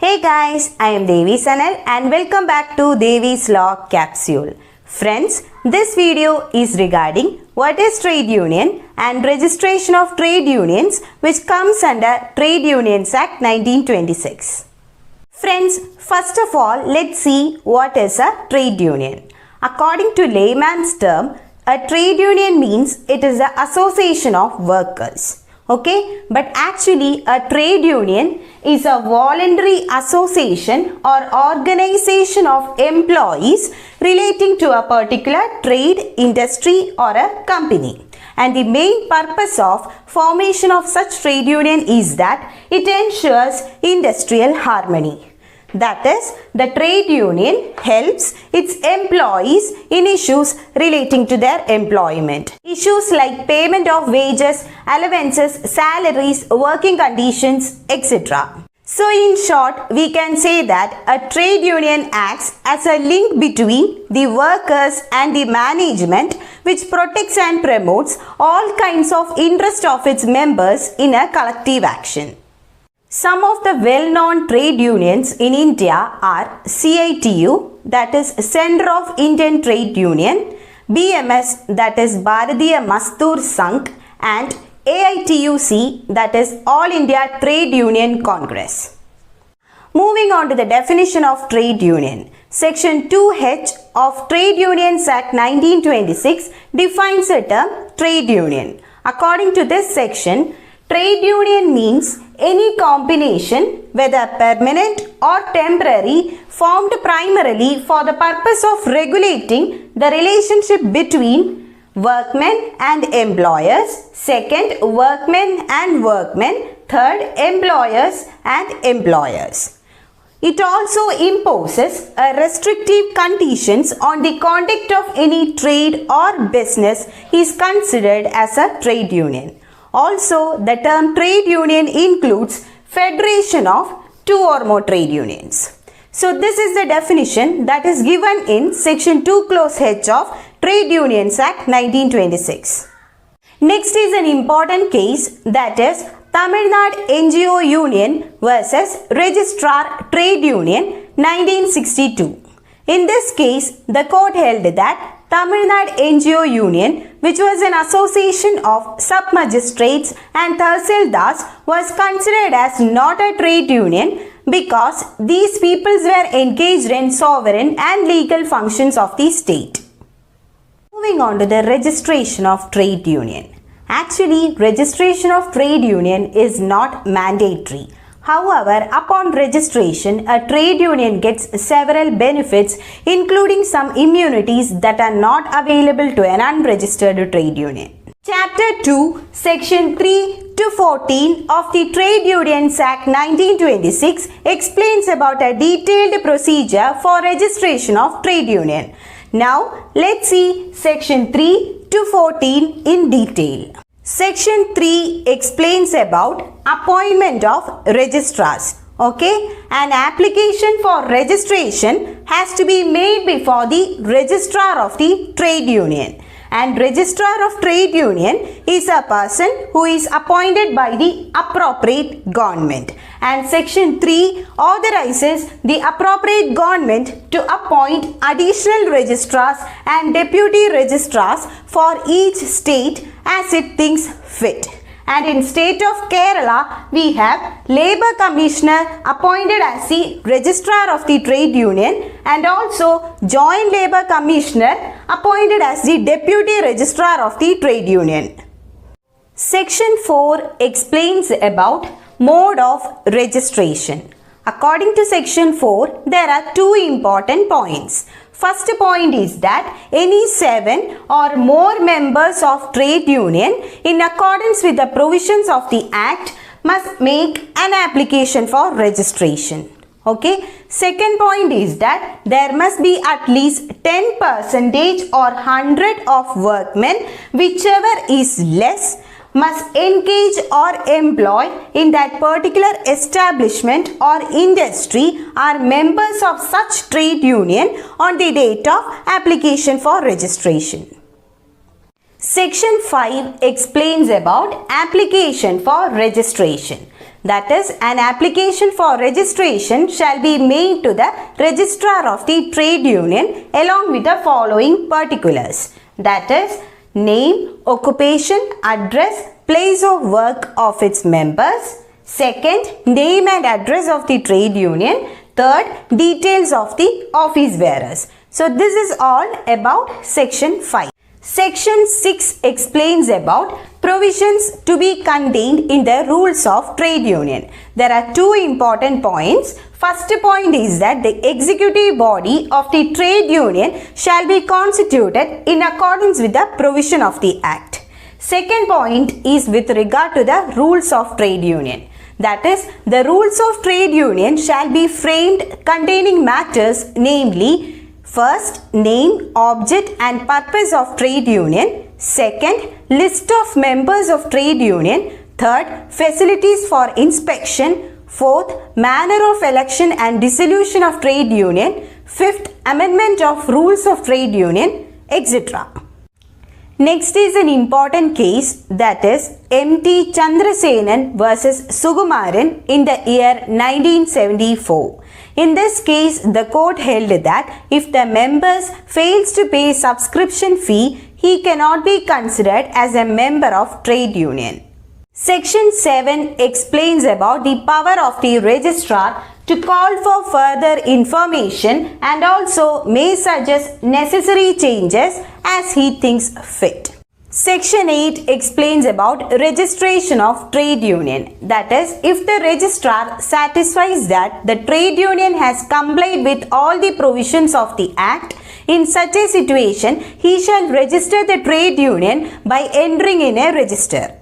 Hey guys, I am Devi and welcome back to Devi's Law Capsule. Friends, this video is regarding what is trade union and registration of trade unions, which comes under Trade Unions Act 1926. Friends, first of all, let's see what is a trade union. According to layman's term, a trade union means it is an association of workers. Okay, but actually a trade union is a voluntary association or organization of employees relating to a particular trade, industry or a company. And the main purpose of formation of such trade union is that it ensures industrial harmony. That is, the trade union helps its employees in issues relating to their employment. Issues like payment of wages, allowances, salaries, working conditions, etc. So in short, we can say that a trade union acts as a link between the workers and the management, which protects and promotes all kinds of interest of its members in a collective action. Some of the well-known trade unions in India are CITU, that is Center of Indian Trade Union, BMS, that is Bharatiya MAZDOOR SANGH, and AITUC, that is All India Trade Union Congress. Moving on to the definition of trade union. Section 2H of Trade Unions Act 1926 defines the term trade union. According to this section, trade union means any combination, whether permanent or temporary, formed primarily for the purpose of regulating the relationship between workmen and employers, second, workmen and workmen, third, employers and employers. It also imposes a restrictive conditions on the conduct of any trade or business is considered as a trade union. Also, the term trade union includes federation of two or more trade unions. So, this is the definition that is given in Section 2 Clause H of Trade Unions Act 1926. Next is an important case, that is Tamil Nadu NGO Union versus Registrar Trade Union 1962. In this case, the court held that Tamil Nadu NGO Union, which was an association of sub-magistrates and tahsildars, was considered as not a trade union because these peoples were engaged in sovereign and legal functions of the state. Moving on to the registration of trade union. Actually, registration of trade union is not mandatory. However, upon registration, a trade union gets several benefits, including some immunities that are not available to an unregistered trade union. Chapter 2, Section 3 to 14 of the Trade Unions Act 1926 explains about a detailed procedure for registration of trade union. Now, let's see Section 3 to 14 in detail. Section 3 explains about appointment of registrars. Okay, an application for registration has to be made before the registrar of the trade union. And registrar of trade union is a person who is appointed by the appropriate government. And Section 3 authorizes the appropriate government to appoint additional registrars and deputy registrars for each state as it thinks fit. And in state of Kerala, we have Labour Commissioner appointed as the Registrar of the Trade Union and also Joint Labour Commissioner appointed as the Deputy Registrar of the Trade Union. Section 4 explains about mode of registration. According to Section 4, there are two important points. First point is that any 7 or more members of trade union in accordance with the provisions of the Act must make an application for registration. Okay. Second point is that there must be at least 10% or 100 of workmen, whichever is less, must engage or employ in that particular establishment or industry are members of such trade union on the date of application for registration. Section 5 explains about application for registration. That is, an application for registration shall be made to the registrar of the trade union along with the following particulars. That is, name, occupation, address, place of work of its members. Second, name and address of the trade union. Third, details of the office bearers. So this is all about section 5. Section 6 explains about provisions to be contained in the rules of trade union. There are two important points. First point is that the executive body of the trade union shall be constituted in accordance with the provision of the Act. Second point is with regard to the rules of trade union. That is, the rules of trade union shall be framed containing matters, namely, first, name, object and purpose of trade union. Second, list of members of trade union. Third, facilities for inspection. Fourth, manner of election and dissolution of trade union. Fifth, amendment of rules of trade union, etc. Next is an important case, that is M.T. Chandrasenan versus Sukumaran in the year 1974. In this case, the court held that if the members fails to pay subscription fee, he cannot be considered as a member of trade union. Section 7 explains about the power of the registrar to call for further information and also may suggest necessary changes as he thinks fit. Section 8 explains about registration of trade union. That is, if the registrar satisfies that the trade union has complied with all the provisions of the Act, in such a situation, he shall register the trade union by entering in a register.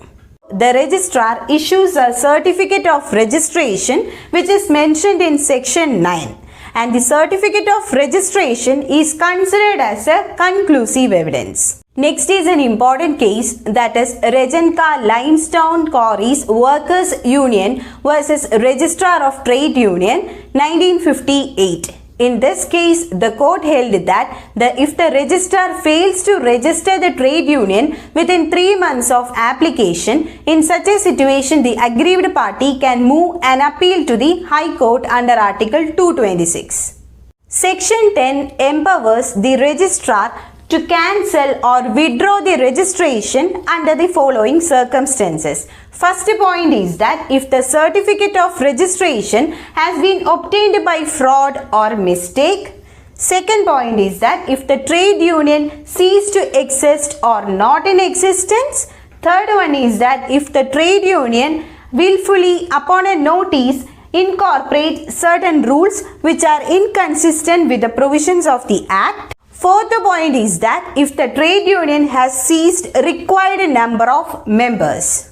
The registrar issues a certificate of registration which is mentioned in section 9, and the certificate of registration is considered as a conclusive evidence. Next is an important case, that is Regenka Limestone Quarries Workers Union versus Registrar of Trade Union 1958. In this case, the court held that if the registrar fails to register the trade union within 3 months of application, in such a situation the aggrieved party can move an appeal to the High Court under Article 226. Section 10 empowers the registrar to cancel or withdraw the registration under the following circumstances. First point is that if the certificate of registration has been obtained by fraud or mistake. Second point is that if the trade union ceased to exist or not in existence. Third one is that if the trade union willfully upon a notice incorporate certain rules which are inconsistent with the provisions of the Act. Fourth point is that if the trade union has ceased required number of members.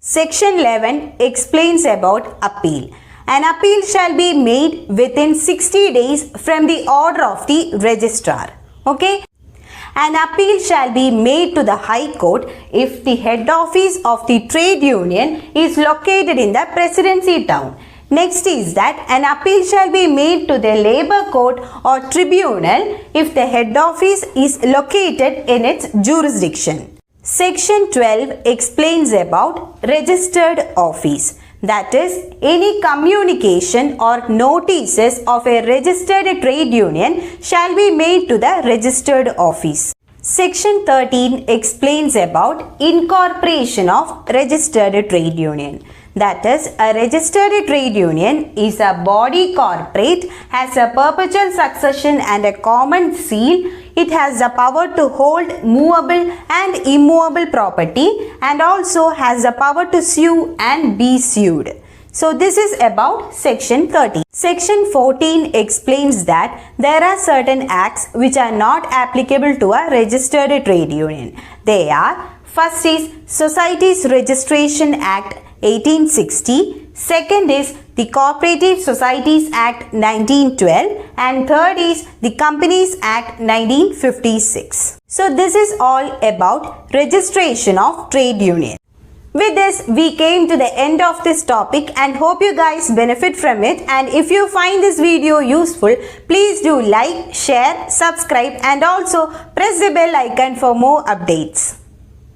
Section 11 explains about appeal. An appeal shall be made within 60 days from the order of the registrar. Okay. An appeal shall be made to the High Court if the head office of the trade union is located in the presidency town. Next is that an appeal shall be made to the Labour Court or Tribunal if the head office is located in its jurisdiction. Section 12 explains about registered office. That is, any communication or notices of a registered trade union shall be made to the registered office. Section 13 explains about incorporation of registered trade union. That is, a registered trade union is a body corporate, has a perpetual succession and a common seal. It has the power to hold movable and immovable property and also has the power to sue and be sued. So this is about section 13. Section 14 explains that there are certain acts which are not applicable to a registered trade union. They are, first is Societies Registration Act 1860, second is the Cooperative Societies Act 1912 and third is the Companies Act 1956. So this is all about registration of trade union. With this, we came to the end of this topic and hope you guys benefit from it, and if you find this video useful, please do like, share, subscribe and also press the bell icon for more updates.